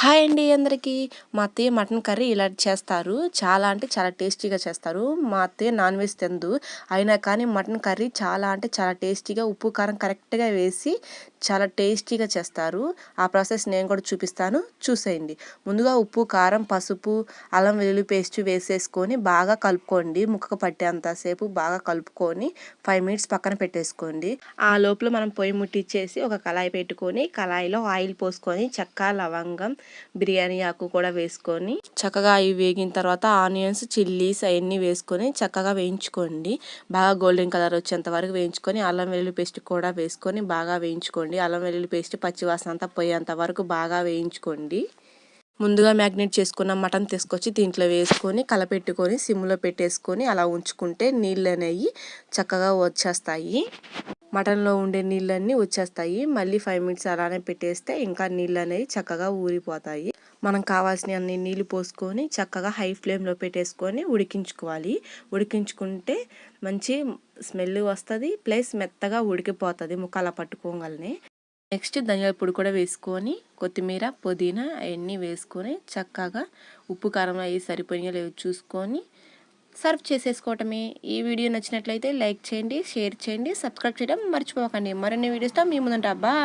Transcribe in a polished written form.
Hi అండి అందరికీ. మా అత్తయ్య మటన్ కర్రీ ఇలా చేస్తారు. చాలా అంటే చాలా టేస్టీగా చేస్తారు. మా అత్తయ్య నాన్ వెజ్ తినదు. అయినా కానీ మటన్ కర్రీ చాలా అంటే చాలా టేస్టీగా ఉప్పు కారం కరెక్ట్గా వేసి చాలా టేస్టీగా చేస్తారు. ఆ ప్రాసెస్ నేను కూడా చూపిస్తాను, చూసేయండి. ముందుగా ఉప్పు కారం పసుపు అల్లం వెల్లుల్లి పేస్ట్ వేసేసుకొని బాగా కలుపుకోండి. ముక్కకు పట్టేంతసేపు బాగా కలుపుకొని 5 మినిట్స్ పక్కన పెట్టేసుకోండి. ఆ లోపల మనం పొయ్యి ముట్టించేసి ఒక కళాయి పెట్టుకొని కళాయిలో ఆయిల్ పోసుకొని చెక్క లవంగం బిర్యానీ ఆకు కూడా వేసుకొని చక్కగా అవి వేగిన తర్వాత ఆనియన్స్ చిల్లీస్ అవన్నీ వేసుకొని చక్కగా వేయించుకోండి. బాగా గోల్డెన్ కలర్ వచ్చేంత వరకు వేయించుకొని అల్లం వెల్లుల్లి పేస్ట్ కూడా వేసుకొని బాగా వేయించుకోండి. అల్లం వెల్లుల్లి పేస్ట్ పచ్చివాసన అంతా పోయేంత వరకు బాగా వేయించుకోండి. ముందుగా మ్యాగ్నేట్ చేసుకున్న మటన్ తీసుకొచ్చి దీంట్లో వేసుకొని కలపెట్టుకొని సిమ్లో పెట్టేసుకొని అలా ఉంచుకుంటే నీళ్ళు అనేవి చక్కగా వచ్చేస్తాయి. మటన్లో ఉండే నీళ్ళన్నీ వచ్చేస్తాయి. మళ్ళీ 5 మినిట్స్ అలానే పెట్టేస్తే ఇంకా నీళ్ళు అనేవి చక్కగా ఊరిపోతాయి. మనం కావాల్సిన అన్ని నీళ్ళు పోసుకొని చక్కగా హై ఫ్లేమ్లో పెట్టేసుకొని ఉడికించుకోవాలి. ఉడికించుకుంటే మంచి స్మెల్ వస్తుంది, ప్లస్ మెత్తగా ఉడికిపోతుంది ముక్కలా పట్టుకోగలనే. నెక్స్ట్ ధనియాల పొడి కూడా వేసుకొని కొత్తిమీర పుదీనా అవన్నీ వేసుకొని చక్కగా ఉప్పు కారం అవి సరిపోయినా లేవు చూసుకొని సర్వ్ చేసేసుకోవటమే. ఈ వీడియో నచ్చినట్లయితే లైక్ చేయండి, షేర్ చేయండి, సబ్స్క్రైబ్ చేయడం మర్చిపోకండి. మరిన్ని వీడియోస్తో మీ ముందుంటా. బాయ్.